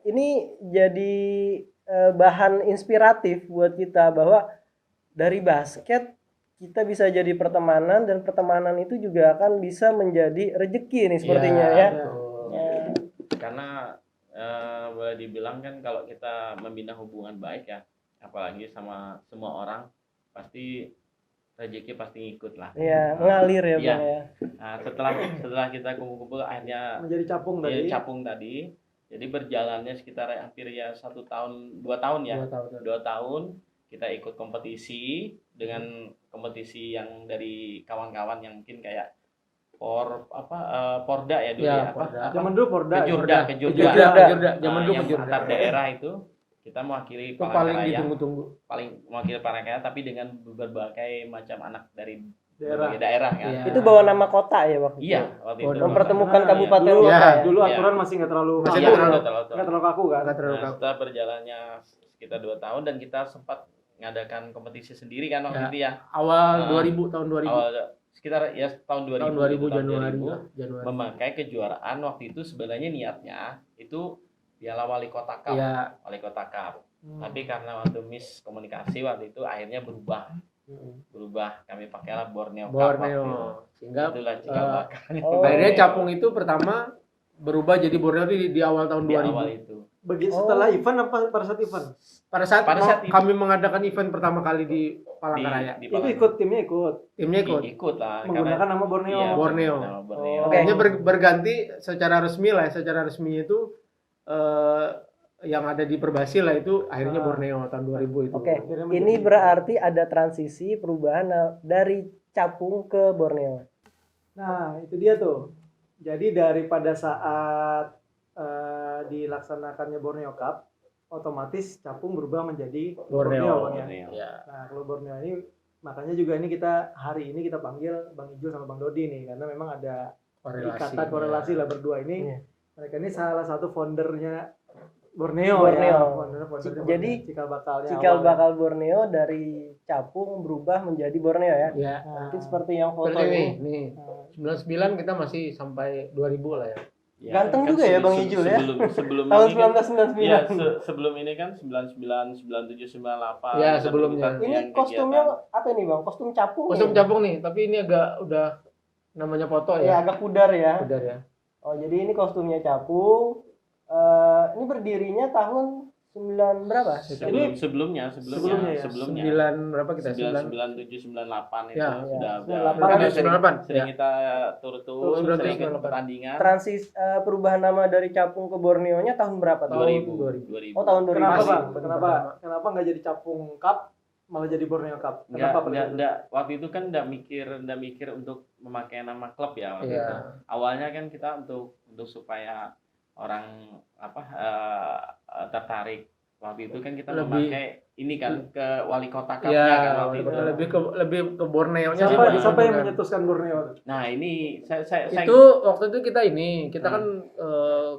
S2: ini jadi bahan inspiratif buat kita bahwa dari basket kita bisa jadi pertemanan dan pertemanan itu juga akan bisa menjadi rezeki nih sepertinya ya.
S3: Betul.
S2: Ya.
S4: Karena boleh dibilang kan kalau kita membina hubungan baik ya, apalagi sama semua orang, pasti rezeki pasti ngikut lah.
S2: Iya, mengalir ya
S4: Iya.
S2: Bang ya.
S4: Nah, setelah kita kumpul-kumpul akhirnya
S1: Menjadi capung tadi.
S4: capung tadi. Jadi berjalannya sekitar hampir ya 1 tahun, 2 tahun ya.
S3: 2 tahun.
S4: 2 tahun kita ikut kompetisi dengan kompetisi yang dari kawan-kawan yang mungkin kayak Porda ya dulu
S3: Ya,
S4: ya, apa?
S3: Porda.
S4: Apa?
S1: Zaman dulu Porda.
S4: Kejurda.
S3: Kejurda. Zaman dulu
S4: yang
S3: Kejurda.
S4: antar daerah itu kita mewakili
S3: Itu paling
S4: Palangkaraya,
S3: ditunggu-tunggu.
S4: paling mewakili Palangkaraya tapi dengan berbagai macam anak dari
S1: Daerah.
S4: berbagai daerah kan.
S3: Iya.
S2: Itu bawa nama kota ya waktu itu.
S4: Iya, waktu itu.
S2: Mempertemukan
S1: Nah,
S2: kabupaten
S1: dulu,
S2: kota
S3: ya.
S2: ya.
S1: dulu
S4: Iya.
S1: aturan masih nggak terlalu
S3: Masih
S1: kaku.
S3: nggak terlalu-
S1: Nggak terlalu kaku kan.
S3: Nggak terlalu
S4: Nah,
S3: kaku.
S4: setelah berjalannya sekitar 2 tahun dan kita sempat mengadakan kompetisi sendiri kan waktu
S3: Ya.
S4: itu ya.
S3: Awal
S4: Nah,
S3: 2000 tahun 2000.
S4: Awal sekitar ya tahun 2000.
S3: Tahun 2000
S4: gitu, tahun
S3: Januari
S4: 2000,
S3: lah, Januari.
S4: memakai kejuaraan waktu itu sebenarnya niatnya itu Piala Wali Kota Cup.
S3: Iya.
S4: Wali Kota Cup.
S1: Hmm.
S4: Tapi karena waktu miskomunikasi waktu itu akhirnya berubah. Kami pakailah Borneo Cup waktu itu.
S3: Borneo. Sehingga
S4: Itulah cikal bakal
S2: Oh.
S3: akhirnya Capung itu pertama berubah jadi Borneo di awal tahun
S4: di
S3: 2000.
S4: awal itu.
S1: Setelah event apa pada saat event?
S3: Pada saat,
S4: Pada saat itu.
S3: kami mengadakan event pertama kali di Palangkaraya.
S4: Di
S1: Itu ikut timnya ikut
S3: Timnya ikut.
S4: ikut lah
S1: menggunakan nama Borneo.
S4: Iya,
S3: Borneo.
S4: nama Borneo.
S2: Oh.
S3: Kayaknya berganti secara resmi lah, secara resmi itu yang ada di Perbasi lah itu akhirnya Borneo tahun 2000 itu.
S2: Oke,
S1: Akhirnya
S2: ini
S1: menjadi-
S2: berarti ada transisi perubahan dari Capung ke Borneo.
S1: Nah, itu dia tuh. Jadi daripada saat dilaksanakannya Borneo Cup, otomatis Capung berubah menjadi
S3: Borneo.
S1: Bang, ya.
S4: Borneo.
S3: Ya.
S1: Nah, kalau Borneo ini makanya juga ini kita hari ini kita panggil Bang Ijul sama Bang Dodi nih karena memang ada ikatan korelasi lah berdua ini.
S2: Iya.
S1: Mereka ini salah satu foundernya Borneo,
S2: Borneo.
S1: ya. Founder
S2: Jadi,
S1: cikal bakalnya.
S2: Cikal
S1: awal.
S2: bakal Borneo dari Capung berubah menjadi Borneo ya.
S3: Ya.
S1: Nah,
S2: Mungkin seperti yang foto
S3: Seperti
S2: ini.
S3: nih 99 kita masih sampai 2000 lah ya.
S4: Ya,
S2: Ganteng juga ya, Bang Ijul ya?
S4: Sebelum
S2: Tahun
S4: ini kan,
S2: 1999.
S4: iya, sebelum ini kan 99, 97, 98.
S3: Ya,
S4: kita
S3: sebelumnya.
S4: berbuka
S2: Ini
S4: yang
S2: kostumnya
S4: kegiatan.
S2: apa nih Bang? Kostum Capung.
S3: Kostum
S2: ya?
S3: Capung nih, tapi ini agak udah namanya foto
S2: Ya,
S3: ya.
S2: agak pudar ya.
S3: Udah ya.
S2: Oh, jadi ini kostumnya Capung. Ini berdirinya tahun 9 berapa?
S4: sebelumnya
S1: Sebelumnya ya?
S3: 9 berapa kita?
S4: 97, 98 itu
S3: Ya,
S4: sudah
S2: 98.
S4: sering
S3: 98.
S4: sering
S3: Ya.
S4: kita tur-tur,
S3: 98.
S4: sering ikut pertandingan.
S2: Transis perubahan nama dari Capung ke Borneo-nya tahun berapa? Tahun
S4: 2000.
S2: Oh, tahun 2000.
S1: Kenapa
S3: Masih.
S1: Bang? Kenapa nggak jadi Capung Cup malah jadi Borneo Cup? Kenapa pada itu?
S4: Enggak, waktu itu kan enggak mikir untuk memakai nama klub ya waktu
S3: Iya.
S4: itu. Awalnya kan kita untuk supaya orang tertarik. Waktu itu kan kita
S3: Lebih-
S4: memakai ini kan ke wali kota
S3: Ya,
S4: Cup-nya kan waktu itu.
S3: lebih ke Borneo-nya sih.
S1: Siapa,
S3: Bang.
S1: siapa yang
S3: Kan.
S1: menyetuskan Borneo?
S4: Nah, ini saya
S3: Itu waktu itu kita kan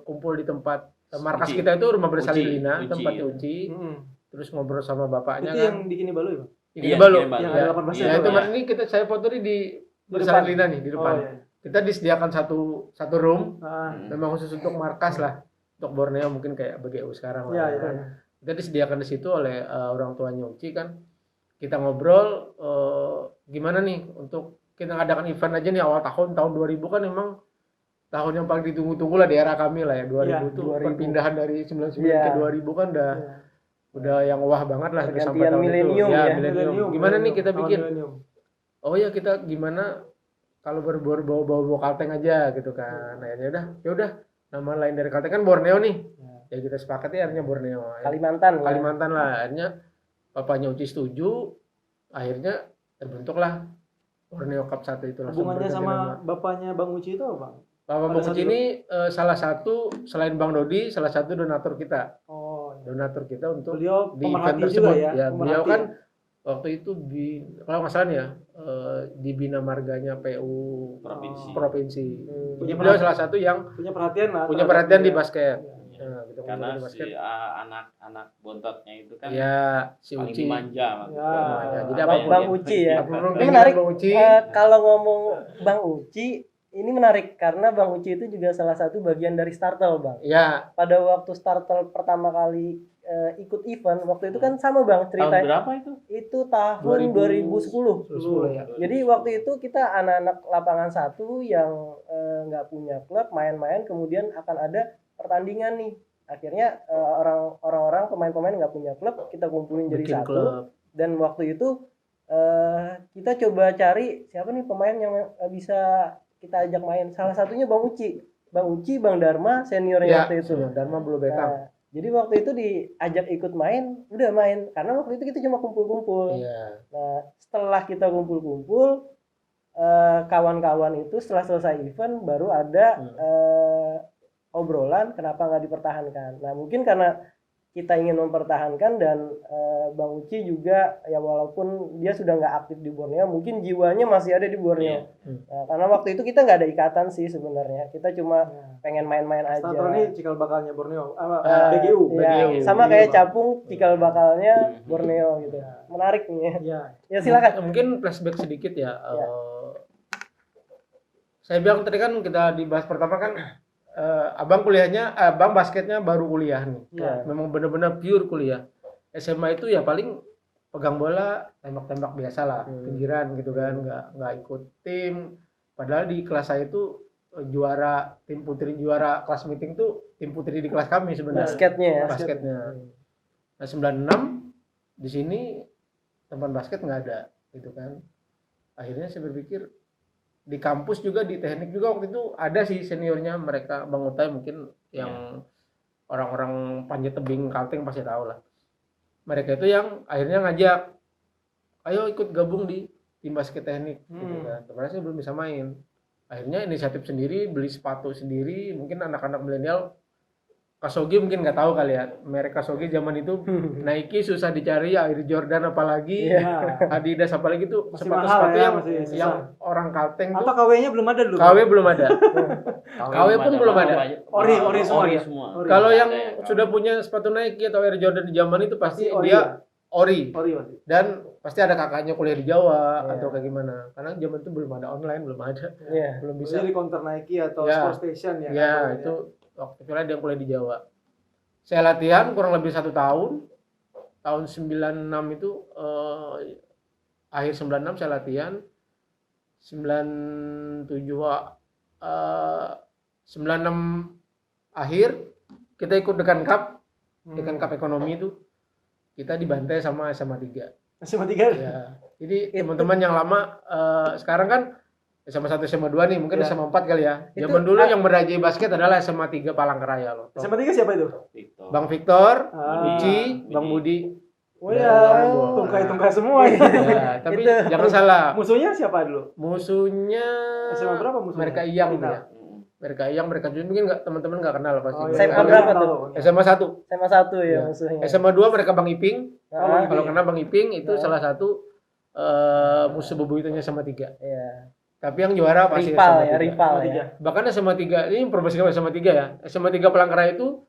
S3: kumpul di tempat markas
S4: Uci.
S3: kita itu rumah bersalin
S4: Uci.
S3: Lina,
S4: Uci.
S3: tempatnya Uci. Terus ngobrol sama bapaknya
S1: Itu
S3: kan.
S1: yang di Kini Balu ya Bang?
S3: Gini Balu.
S4: Gini Balu.
S1: Yang
S3: Ya,
S1: ada 18
S3: ya,
S1: itu
S3: itu
S1: ya.
S3: ini saya foto nih di
S1: depan.
S3: Salina nih di
S1: Oh,
S3: depan.
S1: iya.
S3: Kita disediakan satu room
S1: Ah,
S3: memang khusus untuk markas lah, untuk Borneo mungkin kayak BGU sekarang
S1: iya,
S3: lah.
S1: iya.
S3: Kan. Kita disediakan di situ oleh orang tuanya Uci kan. Kita ngobrol gimana nih untuk kita ngadakan event aja nih awal tahun 2000 kan emang tahun yang paling ditunggu-tunggu lah di era kami lah ya. 2000
S1: Iya,
S3: itu
S2: 2000.
S3: perpindahan dari 99
S2: Iya.
S3: ke 2000 kan
S1: Iya.
S3: udah yang wah banget lah
S2: Pergantian
S3: sampai tahun
S2: milenium
S3: itu.
S2: ya.
S3: Milenium. Gimana nih kita
S1: Tahun
S3: bikin?
S1: milenium.
S3: Oh ya kita gimana kalau berbau Kalteng aja gitu kan. Akhirnya ya udah nama lain dari Kalteng kan Borneo nih. Ya kita sepakati akhirnya Borneo.
S2: Kalimantan. Ya.
S3: Kalimantan lah. Akhirnya papanya Uci setuju. Akhirnya terbentuklah Borneo Cup 1 itu langsung
S1: Hubungannya
S3: berganti
S1: sama
S3: nama.
S1: bapaknya Bang Uci itu apa, Bang?
S3: Bapak
S1: pada
S3: Bang
S1: saat
S3: Uci ini salah satu selain Bang Dodi salah satu donatur kita.
S1: Oh, iya.
S3: Donatur kita untuk
S1: Beliau
S3: di event
S1: pemerhati
S3: tersebut.
S1: juga ya.
S3: Ya, beliau
S1: pemerhati
S3: kan
S1: ya?
S3: waktu itu kalau nggak salah nih ya di bina marganya PU provinsi. Jadi beliau salah satu yang
S1: punya perhatian lah.
S3: punya
S1: terhadap
S3: perhatian di
S1: dia.
S3: basket.
S1: Iya.
S3: Nah, kita
S4: Karena
S3: ngomongin di basket.
S4: si anak-anak bontotnya itu kan
S3: Ya, si
S4: paling
S3: Uci.
S4: dimanja.
S1: Ya.
S3: Jadi
S2: Bang,
S3: apa
S2: Bang
S3: ya?
S2: Uci ya.
S3: Apa
S2: Ini menarik.
S3: Bang Uci.
S2: Kalau ngomong Bang Uci, ini menarik karena Bang Uci itu juga salah satu bagian dari Startel, Bang.
S3: Ya,
S2: Pada waktu Startel pertama kali ikut event, waktu itu kan sama Bang
S4: Tahun
S2: ceritanya.
S4: berapa itu?
S2: Itu tahun 2010.
S3: 10 ya.
S2: Jadi waktu itu kita anak-anak lapangan 1 yang nggak punya klub main-main, kemudian akan ada pertandingan nih. Akhirnya orang-orang pemain-pemain nggak punya klub, kita kumpulin jadi
S3: Bikin
S2: satu.
S3: klub.
S2: Dan waktu itu kita coba cari siapa nih pemain yang bisa kita ajak main. Salah satunya Bang Uci, Bang Dharma seniornya waktu itu.
S3: Dharma Blue Beckham.
S2: Nah, jadi waktu itu diajak ikut main, udah main. Karena waktu itu kita cuma kumpul-kumpul.
S3: Iya.
S2: Nah, setelah kita kumpul-kumpul, kawan-kawan itu setelah selesai event baru ada obrolan kenapa nggak dipertahankan. Nah, mungkin karena kita ingin mempertahankan dan Bang Uci juga ya walaupun dia sudah nggak aktif di Borneo, mungkin jiwanya masih ada di Borneo. Nah, karena waktu itu kita nggak ada ikatan sih sebenarnya. Kita cuma pengen main-main aja.
S1: Starter ini cikal bakalnya Borneo,
S2: BGU.
S1: BGU.
S2: Ya, sama kayak capung cikal bakalnya Borneo gitu. Menarik nih.
S1: Ya.
S2: Ya silakan.
S3: Mungkin flashback sedikit ya. Saya bilang tadi kan kita dibahas pertama kan abang basketnya baru kuliah nih.
S1: Ya.
S3: Memang benar-benar pure kuliah. SMA itu ya paling pegang bola, tembak-tembak biasa lah, pinggiran gitu kan, nggak ikut tim. Padahal di kelas saya itu tim putri juara kelas meeting tuh tim putri di kelas kami sebenarnya.
S2: Basketnya ya.
S3: Basketnya. Nah 96 di sini teman basket nggak ada gitu kan. Akhirnya saya berpikir di kampus juga di teknik juga waktu itu ada sih seniornya mereka Bang Utai mungkin yang orang-orang Panjat Tebing Kalteng pasti tahu lah. Mereka itu yang akhirnya ngajak ayo ikut gabung di tim basket teknik gitu kan. Sebenarnya saya belum bisa main. Akhirnya inisiatif sendiri, beli sepatu sendiri, mungkin anak-anak milenial Kasogi mungkin nggak tahu kali ya, merek Kasogi zaman itu Nike susah dicari, Air Jordan apalagi, Adidas apalagi tuh sepatu-sepatu yang orang Kalteng tuh.
S1: Apa KW-nya belum ada dulu?
S3: KW belum ada. KW pun belum ada.
S1: Ori
S4: semua.
S3: Kalau yang sudah punya sepatu Nike atau Air Jordan di zaman itu pasti dia ori. Dan pasti ada kakaknya kuliah di Jawa atau kayak gimana. Karena zaman itu belum ada online, belum ada. Belum bisa.
S1: Jadi counter Nike atau Sport Station ya.
S3: Ya, itu waktu itu dia kuliah di Jawa. Saya latihan kurang lebih 1 tahun. Tahun 96 itu akhir 96 saya latihan. 96 akhir kita ikut Dekan Cup. Dekan Cup ekonomi itu kita dibantai sama SMA 3.
S1: SMA 3.
S3: Ya. Jadi teman-teman yang lama sekarang kan SMA 1 SMA 2 nih, mungkin SMA 4 kali ya. Zaman dulu yang merajai basket adalah SMA 3 Palangkaraya loh.
S1: SMA 3 siapa itu?
S3: Bang Victor, Uci, Bang Budi.
S1: Oh ya, tungkai-tungkai semua ya.
S3: Tapi jangan salah.
S1: Musuhnya siapa dulu?
S3: Musuhnya
S1: SMA berapa musuhnya?
S3: Mereka Iyang ya. Mereka Iyang, mereka Jun mungkin teman-teman nggak kenal pasti.
S2: SMA berapa tuh?
S3: SMA 1.
S2: SMA 1 ya musuhnya.
S3: SMA 2 mereka Bang Iping. Kalau kenal Bang Iping itu salah satu musuh bebuyutannya SMA 3.
S2: Iya.
S3: Tapi yang juara pasti
S2: rival ya.
S3: Bahkan SMA 3, ini informasi SMA 3 ya. SMA 3 Palangkaraya itu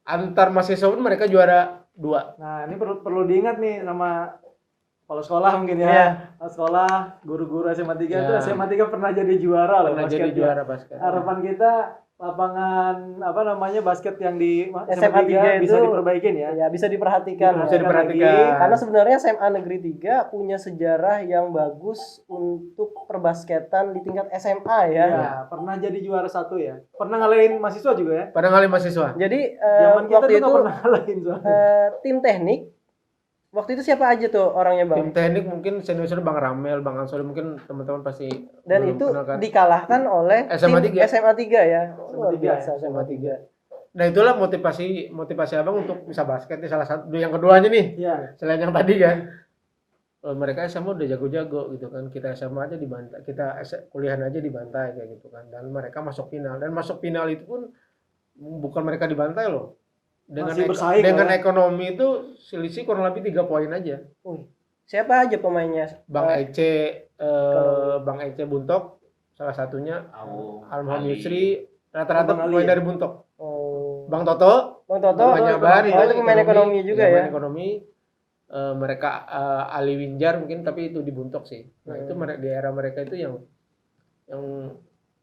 S3: antar mahasiswa pun mereka juara 2.
S1: Nah, ini perlu diingat nih sama Kalau sekolah mungkin ya.
S2: Iya.
S1: Kalau sekolah, guru-guru SMA 3 itu
S3: Ya.
S1: SMA 3 pernah jadi juara loh
S3: Pernah jadi
S1: basketnya.
S3: juara basket.
S1: Harapan kita lapangan apa namanya basket yang di
S2: SMA 3
S1: bisa
S2: itu
S1: diperbaikin ya.
S2: Ya bisa diperhatikan.
S3: Bisa
S2: ya.
S3: diperhatikan.
S2: Karena sebenarnya SMA Negeri 3 punya sejarah yang bagus untuk perbasketan di tingkat SMA ya.
S1: Ya, pernah jadi juara 1 ya. Pernah ngalahin mahasiswa juga ya.
S3: Pada kali mahasiswa.
S2: Jadi
S1: Zaman kita
S2: waktu
S1: tuh
S2: itu
S1: nggak pernah ngalahin soalnya.
S2: tim teknik waktu itu siapa aja tuh orangnya Bang?
S3: Tim teknik mungkin senior Bang Ramel, Bang Ansori mungkin teman-teman pasti
S2: Dan
S3: belum
S2: itu
S3: kenal kan.
S2: dikalahkan oleh
S3: SMA
S2: tim
S3: 3.
S2: SMA 3 ya.
S1: SMA
S2: Luar
S1: 3
S2: biasa
S1: ya,
S2: SMA 3.
S3: Nah itulah motivasi abang untuk bisa basket nih salah satu yang keduanya nih
S1: Iya.
S3: selain yang tadi kan. Mereka SMA udah jago-jago gitu kan, kita SMA aja dibantai, kita kuliahan aja dibantai kayak gitu kan, dan mereka masuk final, dan masuk final itu pun bukan mereka dibantai loh, dengan
S1: Masih bersaing
S3: dengan
S1: ya.
S3: ekonomi itu selisih kurang lebih 3 poin aja.
S2: Siapa aja pemainnya?
S3: Bang
S2: Eh,
S3: Ece,
S2: kalau-
S3: Bang Ece Buntok salah satunya,
S4: Awu,
S3: Almarhum
S4: Ali.
S3: Yusri, rata-rata
S1: Bang Ali
S3: pemain
S1: ya?
S3: dari Buntok.
S2: Oh.
S3: Bang Toto,
S2: Bang Toto,
S3: Bang Jabar,
S2: itu pemain ekonomi juga ya.
S3: pemain ekonomi. Mereka Ali Winjar mungkin, tapi itu di Buntok sih. Nah itu di era mereka itu yang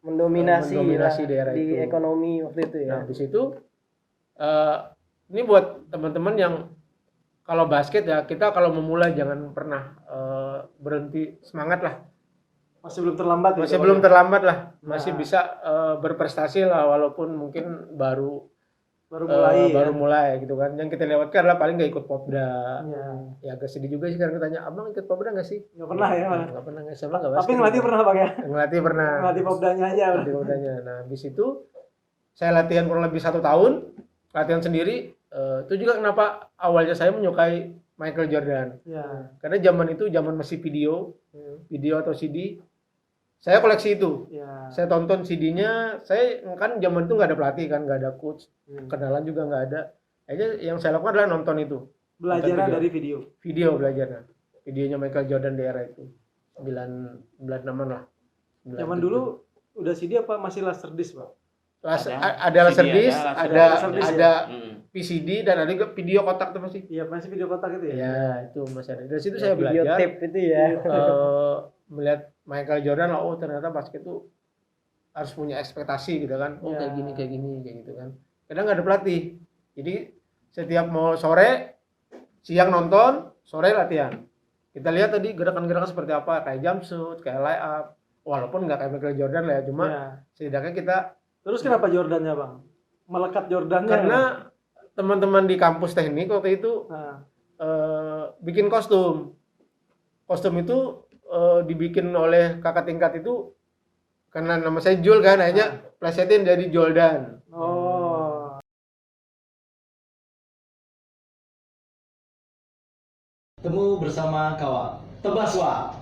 S2: Mendominasi
S3: mendominasi
S2: lah
S3: daerah
S2: di
S3: itu.
S2: ekonomi waktu itu ya.
S3: Nah di situ ini buat teman-teman yang kalau basket ya, kita kalau memulai jangan pernah berhenti, semangat lah.
S1: Masih belum terlambat ya.
S3: Masih
S1: Bang?
S3: belum terlambat lah, masih
S1: Nah.
S3: bisa berprestasi lah, walaupun mungkin baru
S1: baru mulai.
S3: gitu kan. Yang kita lewatkan adalah paling nggak ikut popda.
S1: Ya.
S3: Ya agak sedih juga sih karena ditanya, abang ikut popda nggak sih?
S1: Nggak pernah ya, Bang?
S3: Nggak pernah, nggak sama nggak
S1: Tapi ngelatih pernah Bang ya?
S3: Ngelatih pernah.
S1: Ngelatih popdanya aja. Bang.
S3: Ngelatih popdanya. Nah habis itu saya latihan kurang lebih 1 tahun, latihan sendiri. Itu juga kenapa awalnya saya menyukai Michael Jordan.
S1: Ya.
S3: Karena zaman itu zaman masih video atau CD. Saya koleksi itu.
S1: Ya.
S3: Saya tonton CD-nya. Saya kan zaman itu nggak ada pelatih kan, nggak ada coach, kenalan juga nggak ada. Akhirnya yang saya lakukan adalah nonton itu.
S1: Belajarnya
S3: Nonton
S1: dari video.
S3: Video belajarnya. Videonya Michael Jordan di era itu. 96-an lah.
S1: Zaman dulu udah CD apa masih laserdisc, Bang?
S3: Ada
S4: CD
S3: laserdisc,
S4: ada,
S1: laserdisc
S3: ada
S4: Hmm.
S3: PCD, dan ada juga video kotak tuh masih.
S1: Iya, masih video kotak itu ya.
S3: Ya, itu masih ada. Dari situ saya
S2: Video
S3: belajar
S2: tape itu ya.
S3: melihat Michael Jordan, oh ternyata basket tuh harus punya ekspektasi gitu kan. Oh
S1: Ya.
S3: kayak gini kayak gitu kan. Kadang nggak ada pelatih. Jadi setiap mau sore, siang nonton, sore latihan. Kita lihat tadi gerakan-gerakan seperti apa, kayak jump shoot, kayak lay up. Walaupun nggak kayak Michael Jordan lah ya, cuma
S1: Ya.
S3: setidaknya kita,
S1: Terus kenapa Jordannya, Bang? Melekat Jordannya.
S3: karena teman-teman di kampus teknik waktu itu
S1: Nah,
S3: bikin kostum. Kostum itu dibikin oleh kakak tingkat itu, karena nama saya Jul kan, akhirnya plesetin jadi Jordan.
S1: oh.
S5: Temu bersama kawan Tebaswa.